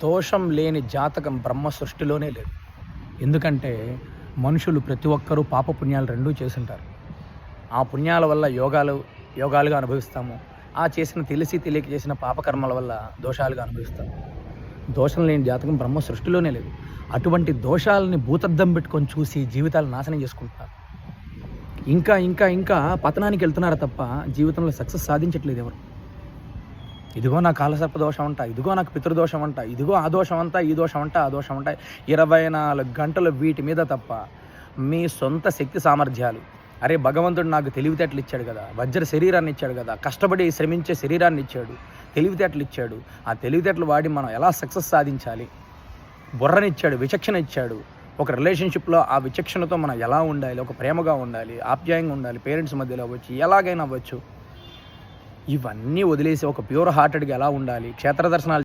దోషం లేని జాతకం బ్రహ్మ సృష్టిలోనే లేదు. ఎందుకంటే మనుషులు ప్రతి ఒక్కరూ పాపపుణ్యాలు రెండూ చేసుంటారు. ఆ పుణ్యాల వల్ల యోగాలుగా అనుభవిస్తాము. ఆ చేసిన తెలిసి తెలియక చేసిన పాపకర్మల వల్ల దోషాలుగా అనుభవిస్తాము. దోషం లేని జాతకం బ్రహ్మ సృష్టిలోనే లేదు. అటువంటి దోషాలని భూతద్దం పెట్టుకొని చూసి జీవితాలు నాశనం చేసుకుంటున్నారు. ఇంకా ఇంకా ఇంకా పతనానికి వెళ్తున్నారు తప్ప జీవితంలో సక్సెస్ సాధించట్లేదు ఎవరు. ఇదిగో నా కాలసర్ప దోషం అంట, ఇదిగో నాకు పితృదోషం అంట, ఇదిగో ఆ దోషం అంతా, ఈ దోషం అంట, ఆ దోషం అంట, 24 గంటలు వీటి మీద తప్ప మీ సొంత శక్తి సామర్థ్యాలు, అరే భగవంతుడు నాకు తెలివితేటలు ఇచ్చాడు కదా, వజ్ర శరీరాన్ని ఇచ్చాడు కదా, కష్టపడి శ్రమించే శరీరాన్ని ఇచ్చాడు, తెలివితేటలు ఇచ్చాడు, ఆ తెలివితేటలు వాడి మనం ఎలా సక్సెస్ సాధించాలి, బుర్రనిచ్చాడు, విచక్షణ ఇచ్చాడు, ఒక రిలేషన్షిప్లో ఆ విచక్షణతో మనం ఎలా ఉండాలి, ఒక ప్రేమగా ఉండాలి, ఆప్యాయంగా ఉండాలి, పేరెంట్స్ మధ్యలో అవ్వచ్చు, ఎలాగైనా అవ్వచ్చు, ఇవన్నీ వదిలేసి ఒక ప్యూర్ హార్టెడ్గా ఎలా ఉండాలి, క్షేత్ర దర్శనాలు